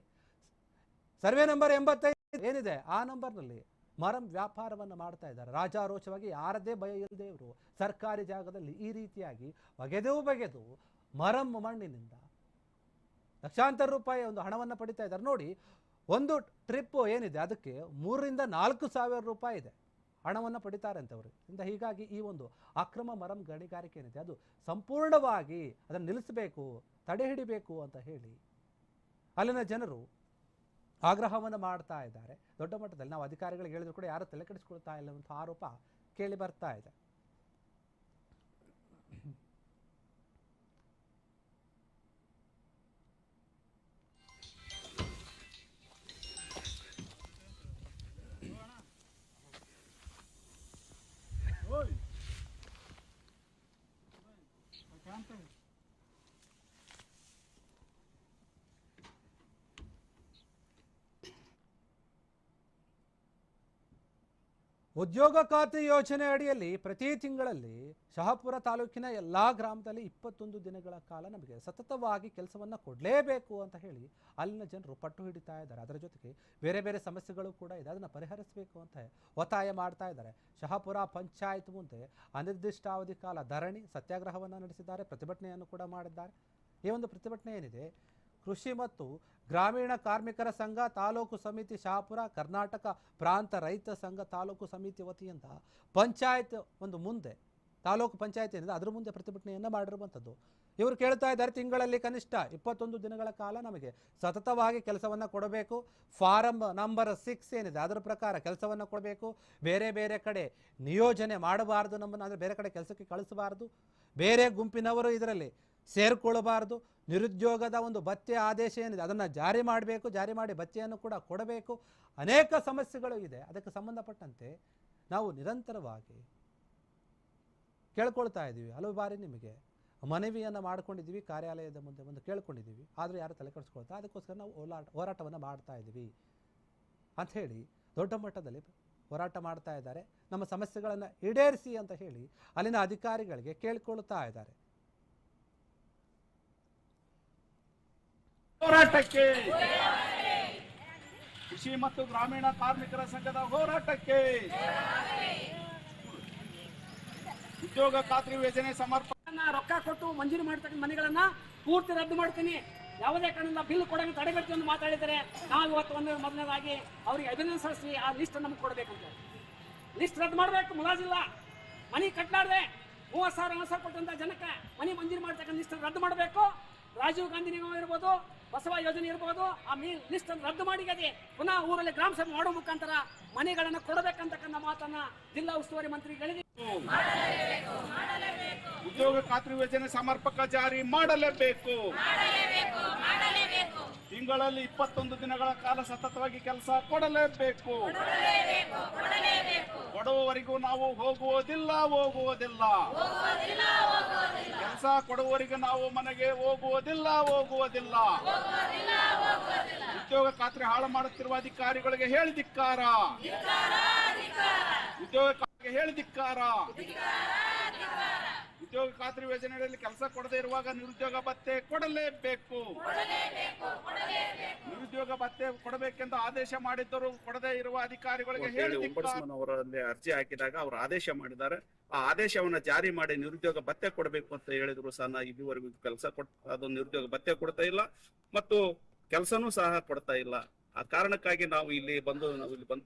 ಸರ್ವೆ ನಂಬರ್ 85 ಏನಿದೆ ಆ ನಂಬರ್ನಲ್ಲಿ ಮರಂ ವ್ಯಾಪಾರವನ್ನು ಮಾಡ್ತಾ ಇದ್ದಾರೆ. ರಾಜಾರೋಷವಾಗಿ ಯಾರದೇ ಭಯ ಇಲ್ಲದೆ ಇವರು ಸರ್ಕಾರಿ ಜಾಗದಲ್ಲಿ ಈ ರೀತಿಯಾಗಿ ಬಗೆದು ಮರಂ ಮಣ್ಣಿನಿಂದ ಲಕ್ಷಾಂತರ ರೂಪಾಯಿ ಒಂದು ಹಣವನ್ನು ಪಡಿತಾ ಇದ್ದಾರೆ. ನೋಡಿ, ಒಂದು ಟ್ರಿಪ್ ಏನಿದೆ ಅದಕ್ಕೆ 3,000 to 4,000 ರೂಪಾಯಿ ಇದೆ ಹಣವನ್ನು ಪಡಿತಾರೆ ಅಂತವರು. ಹೀಗಾಗಿ ಈ ಒಂದು ಅಕ್ರಮ ಮರಂ ಗಣಿಗಾರಿಕೆ ಏನಿದೆ ಅದು ಸಂಪೂರ್ಣವಾಗಿ ಅದನ್ನು ನಿಲ್ಲಿಸಬೇಕು, ತಡೆ ಹಿಡಿಬೇಕು ಅಂತ ಹೇಳಿ ಅಲ್ಲಿನ ಜನರು ಆಗ್ರಹವನ್ನು ಮಾಡ್ತಾ ಇದ್ದಾರೆ. ದೊಡ್ಡ ಮಟ್ಟದಲ್ಲಿ ನಾವು ಅಧಿಕಾರಿಗಳಿಗೆ ಹೇಳಿದ್ರು ಕೂಡ ಯಾರು ತಲೆ ಕೆಡಿಸ್ಕೊಳ್ತಾ ಇಲ್ಲ ಅಂತ ಆರೋಪ ಕೇಳಿ ಬರ್ತಾ ಇದೆ. ಉದ್ಯೋಗ ಖಾತ್ರಿ ಯೋಜನೆ ಅಡಿಯಲ್ಲಿ ಪ್ರತಿ ತಿಂಗಳಲ್ಲಿ ಶಹಾಪುರ ತಾಲೂಕಿನ ಎಲ್ಲ ಗ್ರಾಮದಲ್ಲಿ 21 ದಿನಗಳ ಕಾಲ ನಮಗೆ ಸತತವಾಗಿ ಕೆಲಸವನ್ನು ಕೊಡಲೇಬೇಕು ಅಂತ ಹೇಳಿ ಅಲ್ಲಿನ ಜನರು ಪಟ್ಟು ಹಿಡಿತಾ ಇದ್ದಾರೆ. ಅದರ ಜೊತೆಗೆ ಬೇರೆ ಬೇರೆ ಸಮಸ್ಯೆಗಳು ಕೂಡ ಇದೆ, ಅದನ್ನು ಪರಿಹರಿಸಬೇಕು ಅಂತ ಒತ್ತಾಯ ಮಾಡ್ತಾ ಇದ್ದಾರೆ. ಶಹಾಪುರ ಪಂಚಾಯತ್ ಮುಂದೆ ಅನಿರ್ದಿಷ್ಟಾವಧಿ ಕಾಲ ಧರಣಿ ಸತ್ಯಾಗ್ರಹವನ್ನು ನಡೆಸಿದ್ದಾರೆ, ಪ್ರತಿಭಟನೆಯನ್ನು ಕೂಡ ಮಾಡಿದ್ದಾರೆ. ಈ ಒಂದು ಪ್ರತಿಭಟನೆ ಏನಿದೆ ಕೃಷಿ ಮತ್ತು ಗ್ರಾಮೀಣ ಕಾರ್ಮಿಕರ ಸಂಘ ತಾಲೂಕು ಸಮಿತಿ ಶಹಾಪುರ, ಕರ್ನಾಟಕ ಪ್ರಾಂತ ರೈತ ಸಂಘ ತಾಲೂಕು ಸಮಿತಿ ವತಿಯಿಂದ ಪಂಚಾಯತ್ ಒಂದು ಮುಂದೆ ತಾಲೂಕು ಪಂಚಾಯತ್ ಏನಿದೆ ಅದರ ಮುಂದೆ ಪ್ರತಿಭಟನೆಯನ್ನು ಮಾಡಿರುವಂಥದ್ದು. ಇವರು ಕೇಳ್ತಾ ಇದ್ದಾರೆ, ತಿಂಗಳಲ್ಲಿ ಕನಿಷ್ಠ 21 ದಿನಗಳ ಕಾಲ ನಮಗೆ ಸತತವಾಗಿ ಕೆಲಸವನ್ನು ಕೊಡಬೇಕು. ಫಾರಂ ನಂಬರ್ 6 ಏನಿದೆ ಅದರ ಪ್ರಕಾರ ಕೆಲಸವನ್ನು ಕೊಡಬೇಕು. ಬೇರೆ ಬೇರೆ ಕಡೆ ನಿಯೋಜನೆ ಮಾಡಬಾರ್ದು, ನಮ್ಮನ್ನು ಅಂದರೆ ಬೇರೆ ಕಡೆ ಕೆಲಸಕ್ಕೆ ಕಳಿಸಬಾರ್ದು. ಬೇರೆ ಗುಂಪಿನವರು ಇದರಲ್ಲಿ ಸೇರಿಕೊಳ್ಳಬಾರ್ದು. ನಿರುದ್ಯೋಗದ ಒಂದು ಭತ್ಯೆ ಆದೇಶ ಏನಿದೆ ಅದನ್ನು ಜಾರಿ ಮಾಡಬೇಕು, ಜಾರಿ ಮಾಡಿ ಭತ್ಯೆಯನ್ನು ಕೂಡ ಕೊಡಬೇಕು. ಅನೇಕ ಸಮಸ್ಯೆಗಳು ಇದೆ. ಅದಕ್ಕೆ ಸಂಬಂಧಪಟ್ಟಂತೆ ನಾವು ನಿರಂತರವಾಗಿ ಕೇಳ್ಕೊಳ್ತಾ ಇದ್ದೀವಿ. ಹಲವು ಬಾರಿ ನಿಮಗೆ ಮನವಿಯನ್ನು ಮಾಡ್ಕೊಂಡಿದ್ದೀವಿ, ಕಾರ್ಯಾಲಯದ ಮುಂದೆ ಬಂದು ಕೇಳ್ಕೊಂಡಿದ್ದೀವಿ. ಆದರೆ ಯಾರು ತಲೆ ಕೆಡಿಸ್ಕೊಳ್ತಾ, ಅದಕ್ಕೋಸ್ಕರ ನಾವು ಹೋರಾಟವನ್ನು ಮಾಡ್ತಾ ಇದ್ದೀವಿ ಅಂಥೇಳಿ ದೊಡ್ಡ ಮಟ್ಟದಲ್ಲಿ ಹೋರಾಟ ಮಾಡ್ತಾ ಇದ್ದಾರೆ. ನಮ್ಮ ಸಮಸ್ಯೆಗಳನ್ನು ಈಡೇರಿಸಿ ಅಂತ ಹೇಳಿ ಅಲ್ಲಿನ ಅಧಿಕಾರಿಗಳಿಗೆ ಕೇಳ್ಕೊಳ್ತಾ ಇದ್ದಾರೆ. ಹೋರಾಟಕ್ಕೆ, ಕೃಷಿ ಮತ್ತು ಗ್ರಾಮೀಣ ಕಾರ್ಮಿಕರ ಸಂಘದ ಹೋರಾಟಕ್ಕೆ, ಉದ್ಯೋಗ ಖಾತ್ರಿ ಯೋಜನೆ ಸಮರ್ಪಣೆ ರೊಕ್ಕ ಕೊಟ್ಟು ಮಂಜೂರು ಮಾಡ್ತಕ್ಕಂಥ ಮನೆಗಳನ್ನ ಪೂರ್ತಿ ರದ್ದು ಮಾಡ್ತೀನಿ, ಯಾವುದೇ ಕಾರಣದಿಂದ ಬಿಲ್ ಕೊಡೋಕೆ ತಡೆಗಟ್ಟಿ ಅಂತ ಮಾತಾಡಿದರೆ ನಾವು ಇವತ್ತು ಮೊದಲನೇದಾಗಿ ಅವರಿಗೆ ಅಭಿನಂದಿಸಿ ಆ ಲಿಸ್ಟ್ ನಮ್ಗೆ ಕೊಡಬೇಕಂತ. ಲಿಸ್ಟ್ ರದ್ದು ಮಾಡಬೇಕು. ಮುಲಾಜಿಲ್ಲ, ಮನೆ ಕಟ್ಟಲಾರ್ದೆ 30,000 ಕೊಟ್ಟಂತ ಜನಕ್ಕೆ ಮನೆ ಮಂಜೂರು ಮಾಡ್ತಕ್ಕಂಥ ಲಿಸ್ಟ್ ರದ್ದು ಮಾಡಬೇಕು. ರಾಜೀವ್ ಗಾಂಧಿ ನಿಗಮ ಇರ್ಬೋದು, ಬಸವ ಯೋಜನೆ ಇರ್ಬೋದು, ಆ ಲಿಸ್ಟ್ ಅನ್ನು ರದ್ದು ಮಾಡಿ ಪುನಃ ಊರಲ್ಲಿ ಗ್ರಾಮ ಸಭೆ ಮಾಡೋ ಮುಖಾಂತರ ಮನೆಗಳನ್ನು ಕೊಡಬೇಕಂತಕ್ಕಂಥ ಮಾತನ್ನ ಜಿಲ್ಲಾ ಉಸ್ತುವಾರಿ ಮಂತ್ರಿಗಳಿಗೆ ಉದ್ಯೋಗ ಖಾತ್ರಿ ಯೋಜನೆ ಸಮರ್ಪಕ ಜಾರಿ ಮಾಡಲೇಬೇಕು. ತಿಂಗಳಲ್ಲಿ 21 ದಿನಗಳ ಕಾಲ ಸತತವಾಗಿ ಕೆಲಸ ಕೊಡಲೇಬೇಕು. ಕೊಡುವವರೆಗೂ ನಾವು ಹೋಗುವುದಿಲ್ಲ. ಕೆಲಸ ಕೊಡುವವರೆಗೂ ನಾವು ಮನೆಗೆ ಹೋಗುವುದಿಲ್ಲ. ಉದ್ಯೋಗ ಖಾತ್ರಿ ಹಾಳು ಮಾಡುತ್ತಿರುವ ಅಧಿಕಾರಿಗಳಿಗೆ ಹೇಳಿದಿಕ್ಕಾರ. ಉದ್ಯೋಗ ಖಾತ್ರಿಗೆ ಹೇಳಿದಿಕ್ಕಾರ. ಉದ್ಯೋಗ ಖಾತ್ರಿ ಯೋಜನೆಯಲ್ಲಿ ಕೆಲಸ ಕೊಡದೇ ಇರುವಾಗ ನಿರುದ್ಯೋಗ ಭತ್ಯೆ ಕೊಡಲೇಬೇಕು. ನಿರುದ್ಯೋಗ ಭತ್ಯೆ ಕೊಡಬೇಕೆಂದು ಆದೇಶ ಮಾಡಿದ್ದರು ಕೊಡದೇ ಇರುವ ಅಧಿಕಾರಿಗಳಿಗೆ ಅವರಲ್ಲಿ ಅರ್ಜಿ ಹಾಕಿದಾಗ ಅವರು ಆದೇಶ ಮಾಡಿದ್ದಾರೆ. ಆ ಆದೇಶವನ್ನ ಜಾರಿ ಮಾಡಿ ನಿರುದ್ಯೋಗ ಭತ್ಯೆ ಕೊಡಬೇಕು ಅಂತ ಹೇಳಿದ್ರು ಸಹ ಇದುವರೆಗೂ ಕೆಲಸ ಅದು ನಿರುದ್ಯೋಗ ಭತ್ಯೆ ಕೊಡ್ತಾ ಇಲ್ಲ ಮತ್ತು ಕೆಲಸನೂ ಸಹ ಕೊಡ್ತಾ ಇಲ್ಲ. ಆ ಕಾರಣಕ್ಕಾಗಿ ನಾವು ಇಲ್ಲಿ ಬಂದು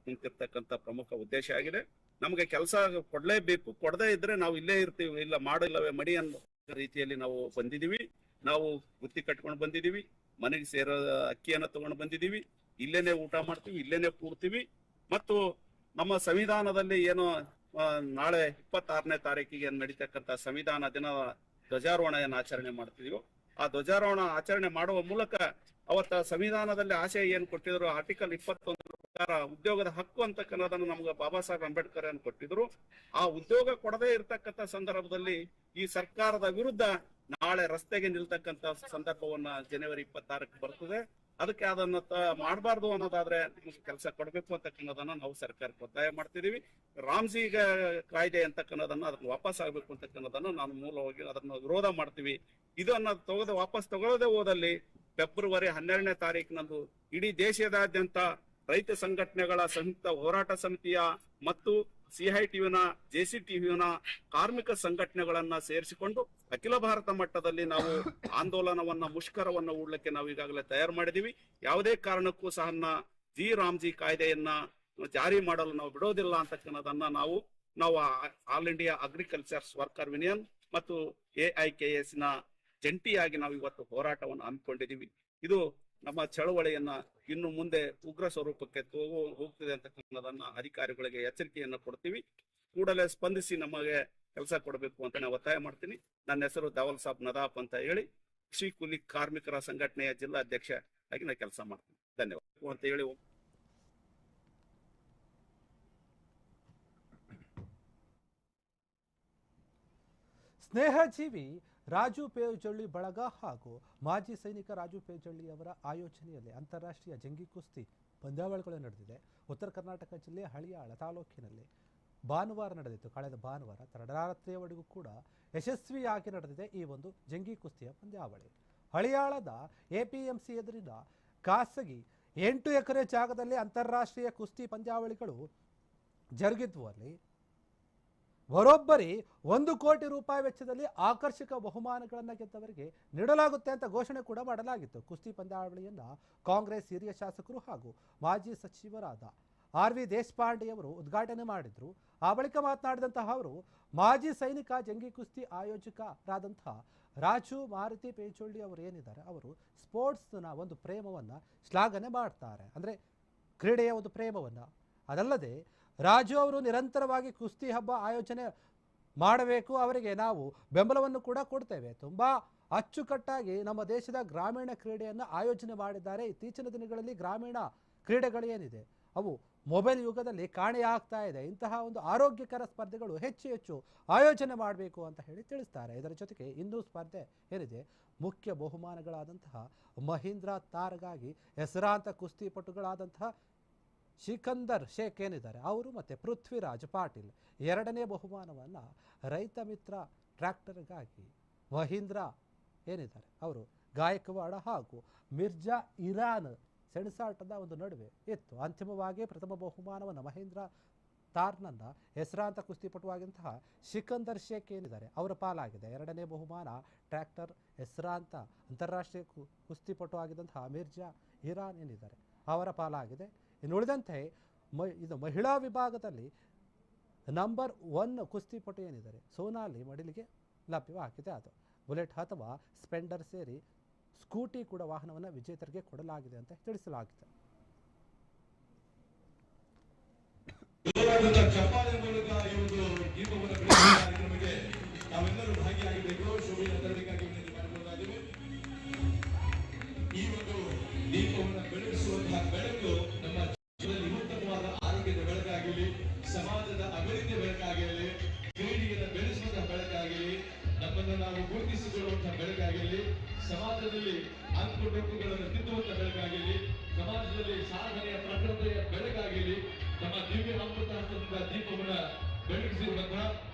ನಿಂತಿರ್ತಕ್ಕಂಥ ಪ್ರಮುಖ ಉದ್ದೇಶ ಆಗಿದೆ. ನಮಗೆ ಕೆಲಸ ಕೊಡ್ಲೇಬೇಕು. ಕೊಡದೇ ಇದ್ರೆ ನಾವು ಇಲ್ಲೇ ಇರ್ತೀವಿ, ಇಲ್ಲ ಮಾಡಿಲ್ಲವೇ ಮಡಿ ಅನ್ನೋ ರೀತಿಯಲ್ಲಿ ನಾವು ಬಂದಿದೀವಿ. ನಾವು ಬುತ್ತಿ ಕಟ್ಕೊಂಡು ಬಂದಿದೀವಿ, ಮನೆಗೆ ಸೇರೋ ಅಕ್ಕಿಯನ್ನ ತಗೊಂಡು ಬಂದಿದೀವಿ, ಇಲ್ಲೇನೆ ಊಟ ಮಾಡ್ತೀವಿ, ಇಲ್ಲೇನೆ ಕೂಡ್ತೀವಿ. ಮತ್ತು ನಮ್ಮ ಸಂವಿಧಾನದಲ್ಲಿ ಏನು ನಾಳೆ 26ನೇ ತಾರೀಕಿಗೆ ನಡೀತಕ್ಕಂಥ ಸಂವಿಧಾನ ದಿನ ಧ್ವಜಾರೋಹಣೆಯನ್ನು ಆಚರಣೆ ಮಾಡ್ತಿದೀವೋ ಆ ಧ್ವಜಾರೋಹಣ ಆಚರಣೆ ಮಾಡುವ ಮೂಲಕ ಅವತ್ತ ಸಂವಿಧಾನದಲ್ಲಿ ಆಶಯ ಏನ್ ಕೊಟ್ಟಿದ್ರು, ಆರ್ಟಿಕಲ್ 21 ಪ್ರಕಾರ ಉದ್ಯೋಗದ ಹಕ್ಕು ಅಂತಕ್ಕನ್ನೋದನ್ನು ನಮ್ಗೆ ಬಾಬಾ ಸಾಹೇಬ್ ಅಂಬೇಡ್ಕರ್ ಅನ್ನು ಕೊಟ್ಟಿದ್ರು. ಆ ಉದ್ಯೋಗ ಕೊಡದೇ ಇರತಕ್ಕಂತ ಸಂದರ್ಭದಲ್ಲಿ ಈ ಸರ್ಕಾರದ ವಿರುದ್ಧ ನಾಳೆ ರಸ್ತೆಗೆ ನಿಲ್ತಕ್ಕಂತ ಸಂದರ್ಭವನ್ನ ಜನವರಿ 26ಕ್ಕೆ ಬರ್ತದೆ. ಅದಕ್ಕೆ ಅದನ್ನ ಮಾಡಬಾರ್ದು ಅನ್ನೋದಾದ್ರೆ ಕೆಲಸ ಕೊಡ್ಬೇಕು ಅಂತಕ್ಕನ್ನೋದನ್ನ ನಾವು ಸರ್ಕಾರಕ್ಕೆ ಒತ್ತಾಯ ಮಾಡ್ತಿದೀವಿ. ರಾಮ್ಜಿ ಕಾಯ್ದೆ ಅಂತಕ್ಕನ್ನೋದನ್ನ ಅದನ್ನ ವಾಪಸ್ ಆಗ್ಬೇಕು ಅಂತಕ್ಕನ್ನೋದನ್ನ ನಾನು ಮೂಲವಾಗಿ ಅದನ್ನ ವಿರೋಧ ಮಾಡ್ತೀವಿ. ಇದನ್ನ ವಾಪಸ್ ತಗೊಳ್ಳದೆ ಹೋದಲ್ಲಿ ಫೆಬ್ರವರಿ 12ನೇ ತಾರೀಕಿನಂದು ಇಡೀ ದೇಶದಾದ್ಯಂತ ರೈತ ಸಂಘಟನೆಗಳ ಸಂಯುಕ್ತ ಹೋರಾಟ ಸಮಿತಿಯ ಮತ್ತು CITUನ JCTUನ ಕಾರ್ಮಿಕ ಸಂಘಟನೆಗಳನ್ನ ಸೇರಿಸಿಕೊಂಡು ಅಖಿಲ ಭಾರತ ಮಟ್ಟದಲ್ಲಿ ನಾವು ಆಂದೋಲನವನ್ನ ಮುಷ್ಕರವನ್ನ ಹೂಡ್ಲಿಕ್ಕೆ ನಾವು ಈಗಾಗಲೇ ತಯಾರು ಮಾಡಿದೀವಿ. ಯಾವುದೇ ಕಾರಣಕ್ಕೂ ಸಹ ರಾಮ್ಜಿ ಕಾಯ್ದೆಯನ್ನ ಜಾರಿ ಮಾಡಲು ನಾವು ಬಿಡೋದಿಲ್ಲ ಅಂತಕ್ಕನ್ನೋದನ್ನ ನಾವು ಆಲ್ ಇಂಡಿಯಾ ಅಗ್ರಿಕಲ್ಚರ್ಸ್ ವರ್ಕರ್ ಯೂನಿಯನ್ ಮತ್ತು AIKS ನ ಜಂಟಿಯಾಗಿ ನಾವು ಇವತ್ತು ಹೋರಾಟವನ್ನು ಹಮ್ಮಿಕೊಂಡಿದ್ದೀವಿ. ಇದು ನಮ್ಮ ಚಳವಳಿಯನ್ನ ಇನ್ನು ಮುಂದೆ ಉಗ್ರ ಸ್ವರೂಪಕ್ಕೆ ಹೋಗ್ತಿದೆ ಅಂತಕ್ಕನ್ನೋದನ್ನ ಅಧಿಕಾರಿಗಳಿಗೆ ಎಚ್ಚರಿಕೆಯನ್ನ ಕೊಡ್ತೀವಿ. ಕೂಡಲೇ ಸ್ಪಂದಿಸಿ ನಮಗೆ ಕೆಲಸ ಕೊಡಬೇಕು ಅಂತ ನಾನು ಒತ್ತಾಯ ಮಾಡ್ತೀನಿ. ನನ್ನ ಹೆಸರು ದಾವಲ್ ಸಾಬ್ ನದಾಫ್ ಅಂತ ಹೇಳಿ ಕೃಷಿ ಕೂಲಿ ಕಾರ್ಮಿಕರ ಸಂಘಟನೆಯ ಜಿಲ್ಲಾಧ್ಯಕ್ಷ ಆಗಿ ನಾನು ಕೆಲಸ ಮಾಡ್ತೀನಿ. ಧನ್ಯವಾದ ಅಂತ ಹೇಳಿ ಸ್ನೇಹಜೀವಿ ರಾಜು ಪೇಜಳ್ಳಿ ಬಳಗ ಹಾಗೂ ಮಾಜಿ ಸೈನಿಕ ರಾಜು ಪೇಜಳ್ಳಿ ಅವರ ಆಯೋಜನೆಯಲ್ಲಿ ಅಂತಾರಾಷ್ಟ್ರೀಯ ಜಂಗಿ ಕುಸ್ತಿ ಪಂದ್ಯಾವಳಿಗಳು ನಡೆದಿದೆ. ಉತ್ತರ ಕರ್ನಾಟಕ ಜಿಲ್ಲೆ ಹಳಿಯಾಳ ತಾಲೂಕಿನಲ್ಲಿ ಭಾನುವಾರ ನಡೆದಿತ್ತು. ಕಳೆದ ಭಾನುವಾರ ತಡರಾತ್ರಿಯವರೆಗೂ ಕೂಡ ಯಶಸ್ವಿಯಾಗಿ ನಡೆದಿದೆ ಈ ಒಂದು ಜಂಗಿ ಕುಸ್ತಿಯ ಪಂದ್ಯಾವಳಿ. ಹಳಿಯಾಳದ APMC ಎದುರಿನ ಖಾಸಗಿ 8 ಎಕರೆ ಜಾಗದಲ್ಲಿ ಅಂತಾರಾಷ್ಟ್ರೀಯ ಕುಸ್ತಿ ಪಂದ್ಯಾವಳಿಗಳು ಜರುಗಿದ್ವು. ಅಲ್ಲಿ ಬರೋಬ್ಬರಿ 1 ಕೋಟಿ ರೂಪಾಯಿ ವೆಚ್ಚದಲ್ಲಿ ಆಕರ್ಷಕ ಬಹುಮಾನಗಳನ್ನು ಗೆದ್ದವರಿಗೆ ನೀಡಲಾಗುತ್ತೆ ಅಂತ ಘೋಷಣೆ ಕೂಡ ಮಾಡಲಾಗಿತ್ತು. ಕುಸ್ತಿ ಪಂದ್ಯಾವಳಿಯನ್ನು ಕಾಂಗ್ರೆಸ್ ಹಿರಿಯ ಶಾಸಕರು ಹಾಗೂ ಮಾಜಿ ಸಚಿವರಾದ ಆರ್.ವಿ. ದೇಶಪಾಂಡೆಯವರು ಉದ್ಘಾಟನೆ ಮಾಡಿದ್ರು. ಆ ಬಳಿಕ ಮಾತನಾಡಿದಂತಹ ಅವರು ಮಾಜಿ ಸೈನಿಕ ಜಂಗಿ ಕುಸ್ತಿ ಆಯೋಜಕರಾದಂತಹ ರಾಜು ಮಾರುತಿ ಪೇಚೊಳ್ಳಿ ಅವರು ಏನಿದ್ದಾರೆ, ಅವರು ಸ್ಪೋರ್ಟ್ಸ್ನ ಒಂದು ಪ್ರೇಮವನ್ನು ಶ್ಲಾಘನೆ ಮಾಡ್ತಾರೆ. ಅಂದರೆ ಕ್ರೀಡೆಯ ಒಂದು ಪ್ರೇಮವನ್ನು. ಅದಲ್ಲದೆ ರಾಜು ಅವರು ನಿರಂತರವಾಗಿ ಕುಸ್ತಿ ಹಬ್ಬ ಆಯೋಜನೆ ಮಾಡಬೇಕು, ಅವರಿಗೆ ನಾವು ಬೆಂಬಲವನ್ನು ಕೂಡ ಕೊಡ್ತೇವೆ. ತುಂಬ ಅಚ್ಚುಕಟ್ಟಾಗಿ ನಮ್ಮ ದೇಶದ ಗ್ರಾಮೀಣ ಕ್ರೀಡೆಯನ್ನು ಆಯೋಜನೆ ಮಾಡಿದ್ದಾರೆ. ಇತ್ತೀಚಿನ ದಿನಗಳಲ್ಲಿ ಗ್ರಾಮೀಣ ಕ್ರೀಡೆಗಳೇನಿದೆ ಅವು ಮೊಬೈಲ್ ಯುಗದಲ್ಲಿ ಕಾಣೆಯಾಗ್ತಾ ಇದೆ. ಇಂತಹ ಒಂದು ಆರೋಗ್ಯಕರ ಸ್ಪರ್ಧೆಗಳು ಹೆಚ್ಚು ಹೆಚ್ಚು ಆಯೋಜನೆ ಮಾಡಬೇಕು ಅಂತ ಹೇಳಿ ತಿಳಿಸ್ತಾರೆ. ಇದರ ಜೊತೆಗೆ ಇನ್ನೂ ಸ್ಪರ್ಧೆ ಏನಿದೆ, ಮುಖ್ಯ ಬಹುಮಾನಗಳಾದಂತಹ ಮಹೀಂದ್ರ ತಾರ್ಗಾಗಿ ಹೆಸರಾಂತ ಕುಸ್ತಿಪಟುಗಳಾದಂತಹ ಸಿಕಂದರ್ ಶೇಖ್ ಏನಿದ್ದಾರೆ ಅವರು ಮತ್ತು ಪೃಥ್ವಿರಾಜ್ ಪಾಟೀಲ್, 2ನೇ ಬಹುಮಾನವನ್ನು ರೈತ ಮಿತ್ರ ಟ್ರ್ಯಾಕ್ಟರ್ಗಾಗಿ ಮಹೀಂದ್ರ ಏನಿದ್ದಾರೆ ಅವರು ಗಾಯಕ್ವಾಡ ಹಾಗೂ ಮಿರ್ಜಾ ಇರಾನ್ ಸೆಣಸಾಟದ ಒಂದು ನಡುವೆ ಇತ್ತು. ಅಂತಿಮವಾಗಿ ಪ್ರಥಮ ಬಹುಮಾನವನ್ನು ಮಹೀಂದ್ರ ತಾರ್ನನ್ನ ಹೆಸರಾಂತ ಕುಸ್ತಿಪಟುವಾಗಿಂತಹ ಸಿಕಂದರ್ ಶೇಖ್ ಏನಿದ್ದಾರೆ ಅವರ ಪಾಲಾಗಿದೆ. 2ನೇ ಬಹುಮಾನ ಟ್ರ್ಯಾಕ್ಟರ್ ಹೆಸರಾಂತ ಅಂತಾರಾಷ್ಟ್ರೀಯ ಕುಸ್ತಿಪಟು ಆಗಿದ್ದಂತಹ ಮಿರ್ಜಾ ಇರಾನ್ ಏನಿದ್ದಾರೆ ಅವರ ಪಾಲಾಗಿದೆ. ಇನ್ನು ಉಳಿದಂತೆ ಇದು ಮಹಿಳಾ ವಿಭಾಗದಲ್ಲಿ ನಂಬರ್ 1 ಕುಸ್ತಿಪಟು ಏನಿದ್ದಾರೆ ಸೋನಾಲಿ ಮಡಿಲಿಗೆ ಲಭ್ಯವಾಗಿದೆ. ಅದು ಬುಲೆಟ್ ಅಥವಾ ಸ್ಪೆಂಡರ್ ಸೇರಿ ಸ್ಕೂಟಿ ಕೂಡ ವಾಹನವನ್ನು ವಿಜೇತರಿಗೆ ಕೊಡಲಾಗಿದೆ ಅಂತ ತಿಳಿಸಲಾಗಿದೆ. ನಾವೆಲ್ಲರೂ ಭಾಗಿಯಾಗಬೇಕು. ಶೋಭೆಯನ್ನು ತರಬೇಕಾಗಿ ಈ ಒಂದು ದೀಪವನ್ನು ಬೆಳಗಿಸುವಂತಹ ಬೆಳಕು ನಮ್ಮ ಜೀವನದಲ್ಲಿ ಉತ್ತಮವಾದ ಆರೋಗ್ಯದ ಬೆಳಕಾಗಿರಲಿ, ಸಮಾಜದ ಅಭಿವೃದ್ಧಿಯ ಬೆಳಕಾಗಿರಲಿ, ಕ್ರೀಡೆಯನ್ನು ಬೆಳೆಸುವಂತಹ ಬೆಳಕಾಗಿರಲಿ, ನಮ್ಮನ್ನು ನಾವು ಗುರುತಿಸಿಕೊಳ್ಳುವಂತಹ ಬೆಳಕಾಗಿರಲಿ, ಸಮಾಜದಲ್ಲಿ ಅಂಕುಡೊಂಕುಗಳನ್ನು ತಿದ್ದುವಂತಹ ಬೆಳಕಾಗಿರಲಿ, ಸಮಾಜದಲ್ಲಿ ಸಾಧನೆಯ ಪ್ರಕೃತಿಯ ಬೆಳಕಾಗಿರಲಿ, ನಮ್ಮ ದಿವ್ಯ ಅಮೃತ ದೀಪವನ್ನು ಬೆಳಗಿಸಿರುವಂತಹ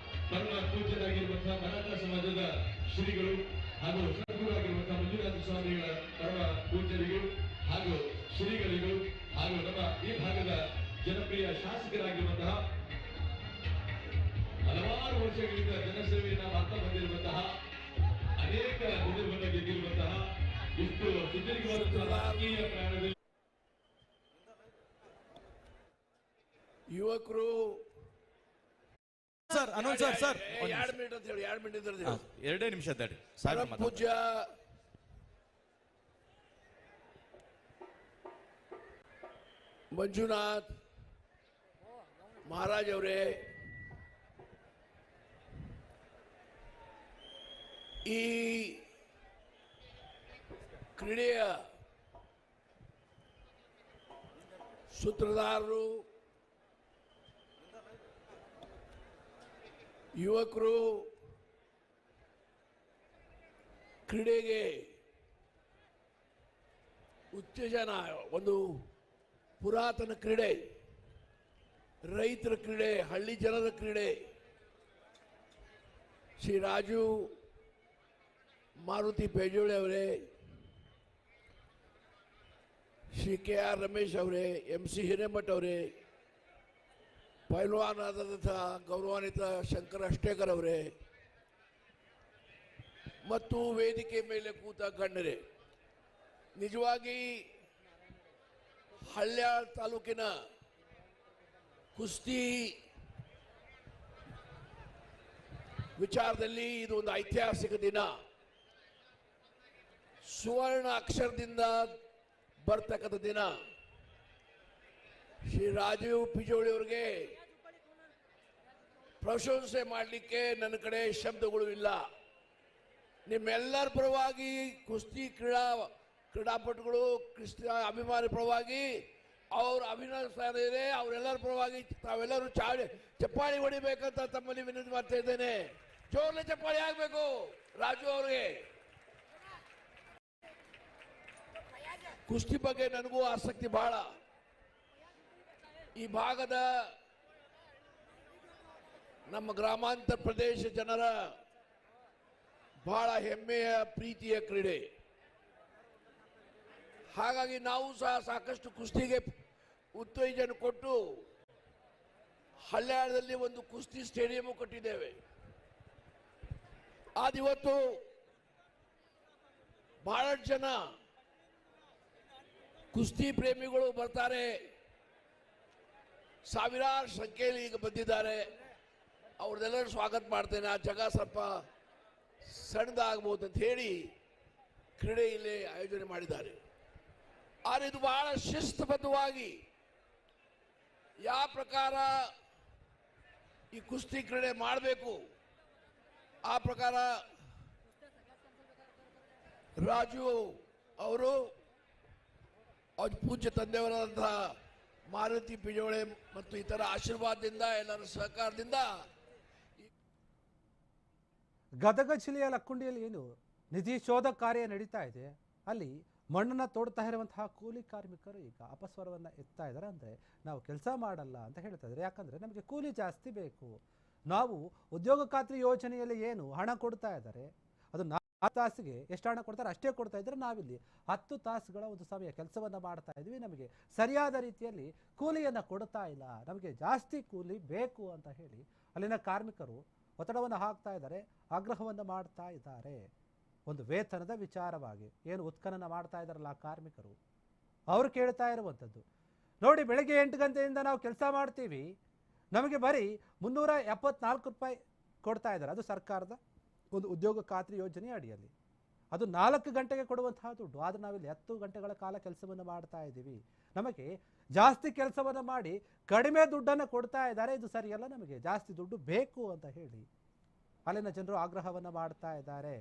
ಪರಮ ಪೂಜ್ಯರಾಗಿರುವಂತಹ ಮರಾಠ ಸಮಾಜದ ಶ್ರೀಗಳು ಹಾಗೂ ಸದ್ಗುರುರಾಗಿರುವಂತಹ ಮಂಜುನಾಥ ಸ್ವಾಮಿಗಳ ಪರಮ ಪೂಜ್ಯರಿಗೂ ಹಾಗೂ ಶ್ರೀಗಳಿಗೂ ಹಾಗೂ ನಮ್ಮ ಈ ಭಾಗದ ಜನಪ್ರಿಯ ಶಾಸಕರಾಗಿರುವಂತಹ ಹಲವಾರು ವರ್ಷಗಳಿಂದ ಜನಸೇವೆಯನ್ನು ಮಾಡ್ತಾ ಬಂದಿರುವಂತಹ ಅನೇಕ ಹುದ್ದೆಗಳನ್ನು ಗೆದ್ದಿರುವಂತಹ ಇಷ್ಟು ಸುದೀರ್ಘವಾದಂತಹ ರಾಜಕೀಯ ಪ್ರಯಾಣದಲ್ಲಿ ಯುವಕರು ಸರ್ ಅನೌನ್ಸರ್ ಸರ್ 2 ಮಿನಿಟ್ ಅಂತ ಹೇಳಿ 2 ಮಿನಿಟ್ ಇದ್ರೆ 2 ನಿಮಿಷ ತಡಿ. ಪೂಜ್ಯ ಮಂಜುನಾಥ್ ಮಹಾರಾಜ್ ಅವರೇ, ಈ ಕ್ರೀಡೆಯ ಸೂತ್ರಧಾರರು, ಯುವಕರು, ಕ್ರೀಡೆಗೆ ಉತ್ತೇಜನ, ಒಂದು ಪುರಾತನ ಕ್ರೀಡೆ, ರೈತರ ಕ್ರೀಡೆ, ಹಳ್ಳಿ ಜನರ ಕ್ರೀಡೆ. ಶ್ರೀ ರಾಜು ಮಾರುತಿ ಪೇಜೋಳಿ ಅವರೇ, ಶ್ರೀ ಕೆ.ಆರ್. ರಮೇಶ್ ಅವರೇ, ಎಂ.ಸಿ. ಹಿರೇಮಠ್ ಅವರೇ, ಪೈಲ್ವಾನ್ ಆದಂತಹ ಗೌರವಾನ್ವಿತ ಶಂಕರ ಅಷ್ಟೇಕರ್ ಅವರೇ ಮತ್ತು ವೇದಿಕೆ ಮೇಲೆ ಕೂತ ಗಣ್ಯರೇ, ನಿಜವಾಗಿ ಹಳ್ಯಾಳ ತಾಲೂಕಿನ ಕುಸ್ತಿ ವಿಚಾರದಲ್ಲಿ ಇದು ಒಂದು ಐತಿಹಾಸಿಕ ದಿನ. ಸುವರ್ಣ ಅಕ್ಷರದಿಂದ ಬರ್ತಕ್ಕಂಥ ದಿನ. ಶ್ರೀ ರಾಜೀವ್ ಪಿಜೋಳಿ ಅವರಿಗೆ ಪ್ರಶಂಸೆ ಮಾಡಲಿಕ್ಕೆ ನನ್ನ ಕಡೆ ಶಬ್ದಗಳು ಇಲ್ಲ. ನಿಮ್ಮೆಲ್ಲರ ಪರವಾಗಿ ಕುಸ್ತಿ ಕ್ರೀಡಾಪಟುಗಳು, ಕೃಷ್ಣ ಅಭಿಮಾನಿ ಪರವಾಗಿ ಅವ್ರ ಅಭಿನಂದನೆ ಇದೆ. ಅವರೆಲ್ಲರ ಪರವಾಗಿ ತಾವೆಲ್ಲರೂ ಚಪ್ಪಾಳಿ ಹೊಡಿಬೇಕಂತ ತಮ್ಮಲ್ಲಿ ವಿನಂತಿ ಮಾಡ್ತಾ ಇದ್ದೇನೆ. ಜೋರ್ಲೆ ಚಪ್ಪಾಳಿ ಆಗಬೇಕು ರಾಜು ಅವರಿಗೆ. ಕುಸ್ತಿ ಬಗ್ಗೆ ನನಗೂ ಆಸಕ್ತಿ ಬಹಳ. ಈ ಭಾಗದ ನಮ್ಮ ಗ್ರಾಮಾಂತರ ಪ್ರದೇಶ ಜನರ ಬಹಳ ಹೆಮ್ಮೆಯ ಪ್ರೀತಿಯ ಕ್ರೀಡೆ. ಹಾಗಾಗಿ ನಾವು ಸಹ ಸಾಕಷ್ಟು ಕುಸ್ತಿಗೆ ಉತ್ತೇಜನ ಕೊಟ್ಟು ಹಳ್ಯಾಳದಲ್ಲಿ ಒಂದು ಕುಸ್ತಿ ಸ್ಟೇಡಿಯಂ ಕಟ್ಟಿದ್ದೇವೆ. ಆದಿವತ್ತು ಬಹಳಷ್ಟು ಜನ ಕುಸ್ತಿ ಪ್ರೇಮಿಗಳು ಬರ್ತಾರೆ, ಸಾವಿರಾರು ಸಂಖ್ಯೆಯಲ್ಲಿ ಈಗ ಬಂದಿದ್ದಾರೆ. ಅವ್ರನ್ನೆಲ್ಲರೂ ಸ್ವಾಗತ ಮಾಡ್ತೇನೆ. ಆ ಜಾಗ ಸ್ವಲ್ಪ ಸಣ್ಣದಾಗಬಹುದು ಅಂತ ಹೇಳಿ ಕ್ರೀಡೆ ಇಲ್ಲಿ ಆಯೋಜನೆ ಮಾಡಿದ್ದಾರೆ. ಆದರೆ ಇದು ಬಹಳ ಶಿಸ್ತುಬದ್ಧವಾಗಿ ಯಾವ ಪ್ರಕಾರ ಈ ಕುಸ್ತಿ ಕ್ರೀಡೆ ಮಾಡಬೇಕು ಆ ಪ್ರಕಾರ ರಾಜು ಅವರು ಅವ್ರ ಪೂಜ್ಯ ತಂದೆಯವರಾದಂತಹ ಮಾರುತಿ ಪಿಜೋಳೆ ಮತ್ತು ಇತರ ಆಶೀರ್ವಾದದಿಂದ ಎಲ್ಲರ ಸಹಕಾರದಿಂದ ಗದಗ ಜಿಲ್ಲೆಯ ಲಕ್ಕುಂಡಿಯಲ್ಲಿ ಏನು ನಿಧಿ ಶೋಧ ಕಾರ್ಯ ನಡೀತಾ ಇದೆ, ಅಲ್ಲಿ ಮಣ್ಣನ್ನು ತೋಡ್ತಾ ಇರುವಂತಹ ಕೂಲಿ ಕಾರ್ಮಿಕರು ಈಗ ಅಪಸ್ವರವನ್ನು ಎತ್ತಾ ಇದ್ದಾರೆ. ಅಂದರೆ ನಾವು ಕೆಲಸ ಮಾಡಲ್ಲ ಅಂತ ಹೇಳ್ತಾ ಇದ್ದಾರೆ. ಯಾಕಂದರೆ ನಮಗೆ ಕೂಲಿ ಜಾಸ್ತಿ ಬೇಕು. ನಾವು ಉದ್ಯೋಗ ಖಾತ್ರಿ ಯೋಜನೆಯಲ್ಲಿ ಏನು ಹಣ ಕೊಡ್ತಾ ಇದ್ದಾರೆ ಅದು 4 ತಾಸಿಗೆ ಎಷ್ಟು ಹಣ ಕೊಡ್ತಾರೆ ಅಷ್ಟೇ ಕೊಡ್ತಾ ಇದ್ದಾರೆ. ನಾವಿಲ್ಲಿ 10 ತಾಸುಗಳ ಒಂದು ಸಮಯ ಕೆಲಸವನ್ನು ಮಾಡ್ತಾ ಇದ್ವಿ, ನಮಗೆ ಸರಿಯಾದ ರೀತಿಯಲ್ಲಿ ಕೂಲಿಯನ್ನು ಕೊಡ್ತಾ ಇಲ್ಲ, ನಮಗೆ ಜಾಸ್ತಿ ಕೂಲಿ ಬೇಕು ಅಂತ ಹೇಳಿ ಅಲ್ಲಿನ ಕಾರ್ಮಿಕರು ಒತ್ತಡವನ್ನು ಹಾಕ್ತಾ ಇದ್ದಾರೆ, ಆಗ್ರಹವನ್ನು ಮಾಡ್ತಾ ಇದ್ದಾರೆ. ಒಂದು ವೇತನದ ವಿಚಾರವಾಗಿ ಏನು ಉತ್ಖನನ ಮಾಡ್ತಾ ಇದ್ದಾರಲ್ಲ ಆ ಕಾರ್ಮಿಕರು, ಅವರು ಕೇಳ್ತಾ ಇರುವಂಥದ್ದು ನೋಡಿ, ಬೆಳಗ್ಗೆ 8 ಗಂಟೆಯಿಂದ ನಾವು ಕೆಲಸ ಮಾಡ್ತೀವಿ, ನಮಗೆ ಬರೀ 374 ರೂಪಾಯಿ ಕೊಡ್ತಾ ಇದ್ದಾರೆ. ಅದು ಸರ್ಕಾರದ ಒಂದು ಉದ್ಯೋಗ ಖಾತ್ರಿ ಯೋಜನೆ ಅಡಿಯಲ್ಲಿ ಅದು 4 ಗಂಟೆಗೆ ಕೊಡುವಂತಹ ದುಡ್ಡು. ಆದರೆ ನಾವಿಲ್ಲಿ 10 ಗಂಟೆಗಳ ಕಾಲ ಕೆಲಸವನ್ನು ಮಾಡ್ತಾ ಇದ್ದೀವಿ, ನಮಗೆ ಜಾಸ್ತಿ ಕೆಲಸವನ್ನು ಮಾಡಿ ಕಡಿಮೆ ದುಡ್ಡನ್ನು ಕೊಡ್ತಾ ಇದ್ದಾರೆ, ಇದು ಸರಿಯಲ್ಲ, ನಮಗೆ ಜಾಸ್ತಿ ದುಡ್ಡು ಬೇಕು ಅಂತ ಹೇಳಿ ಅಲ್ಲಿನ ಜನರು ಆಗ್ರಹವನ್ನು ಮಾಡ್ತಾ ಇದ್ದಾರೆ.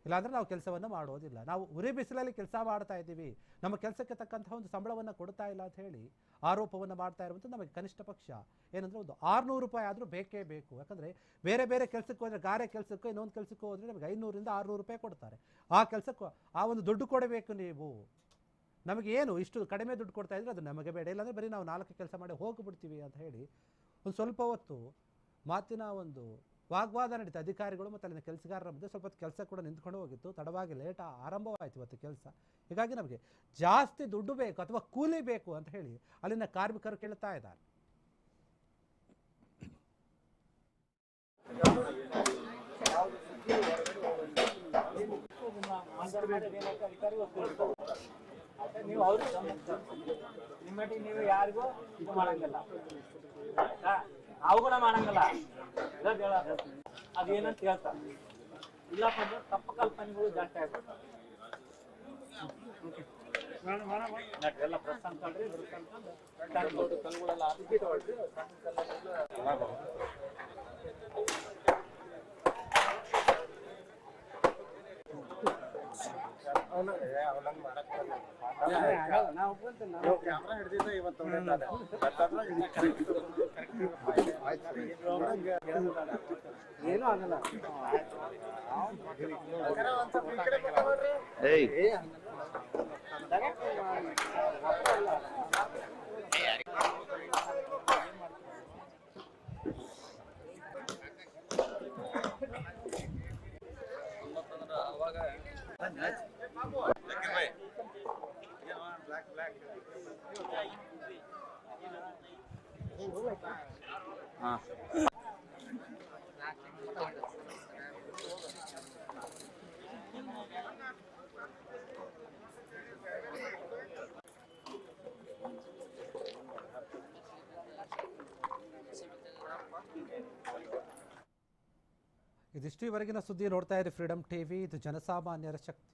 ಇಲ್ಲಾಂದರೆ ನಾವು ಕೆಲಸವನ್ನು ಮಾಡೋದಿಲ್ಲ, ನಾವು ಉರಿ ಬಿಸಿಲಲ್ಲಿ ಕೆಲಸ ಮಾಡ್ತಾ ಇದ್ದೀವಿ, ನಮ್ಮ ಕೆಲಸಕ್ಕೆ ತಕ್ಕಂತಹ ಒಂದು ಸಂಬಳವನ್ನು ಕೊಡ್ತಾ ಇಲ್ಲ ಅಂತ ಹೇಳಿ ಆರೋಪವನ್ನು ಮಾಡ್ತಾ ಇರುವಂಥದ್ದು. ನಮಗೆ ಕನಿಷ್ಠ ಪಕ್ಷ ಏನಂದರೆ ಒಂದು 600 ರೂಪಾಯಿ ಆದರೂ ಬೇಕೇ ಬೇಕು. ಯಾಕಂದರೆ ಬೇರೆ ಬೇರೆ ಕೆಲಸಕ್ಕೆ ಹೋದರೆ, ಗಾರೆ ಕೆಲಸಕ್ಕೋ ಇನ್ನೊಂದು ಕೆಲಸಕ್ಕೂ ಹೋದರೆ ನಮಗೆ 500ರಿಂದ 600 ರೂಪಾಯಿ ಕೊಡ್ತಾರೆ. ಆ ಕೆಲಸಕ್ಕೂ ಆ ಒಂದು ದುಡ್ಡು ಕೊಡಬೇಕು ನೀವು. ನಮಗೆ ಏನು ಇಷ್ಟು ಕಡಿಮೆ ದುಡ್ಡು ಕೊಡ್ತಾ ಇದ್ರೆ ಅದು ನಮಗೆ ಬೇಡ, ಇಲ್ಲಾಂದರೆ ಬರೀ ನಾವು 4 ಕೆಲಸ ಮಾಡಿ ಹೋಗಿಬಿಡ್ತೀವಿ ಅಂತ ಹೇಳಿ ಒಂದು ಸ್ವಲ್ಪ ಹೊತ್ತು ಮಾತಿನ ಒಂದು ವಾಗ್ವಾದ ನಡೀತು ಅಧಿಕಾರಿಗಳು ಮತ್ತು ಅಲ್ಲಿನ ಕೆಲಸಗಾರರ ಮಧ್ಯೆ. ಸ್ವಲ್ಪ ಹೊತ್ತು ಕೆಲಸ ಕೂಡ ನಿಂತ್ಕೊಂಡು ಹೋಗಿತ್ತು, ತಡವಾಗಿ ಲೇಟ್ ಆರಂಭವಾಯಿತು ಇವತ್ತು ಕೆಲಸ. ಹೀಗಾಗಿ ನಮಗೆ ಜಾಸ್ತಿ ದುಡ್ಡು ಬೇಕು ಅಥವಾ ಕೂಲಿ ಬೇಕು ಅಂತ ಹೇಳಿ ಅಲ್ಲಿನ ಕಾರ್ಮಿಕರು ಕೇಳ್ತಾ ಇದ್ದಾರೆ. ನೀವು ಅವ್ರು ನಿಮ್ಮಟಿ ನೀವು ಯಾರಿಗೂ ಇದು ಮಾಡಂಗಿಲ್ಲ, ನಾವು ಕೂಡ ಮಾಡಂಗಿಲ್ಲ. ಅದೇನಂತ ಹೇಳ್ತಾರೆ, ಇಲ್ಲಪ್ಪ ಅಂದ್ರೆ ತಪ್ಪು ಕಲ್ಪನೆಗಳು ಜಾಸ್ತಿ ಆಗ್ತದೆ. ಎಲ್ಲ ಪ್ರೆಸ್ ಅನ್ಕೊಂಡ್ರಿ ಕಲ್ಗಳೆಲ್ಲ ಕ್ಯಾಮ್ರಾ ಹಿಡಿದಿದ್ದ ಇವತ್ತು ಏನು ಆಗಲ್ಲ. ಇದಿಷ್ಟು ಇವರೆಗಿನ ಸುದ್ದಿ. ನೋಡ್ತಾ ಇರಿ ಫ್ರೀಡಮ್ ಟಿವಿ, ಇದು ಜನಸಾಮಾನ್ಯರ ಶಕ್ತಿ.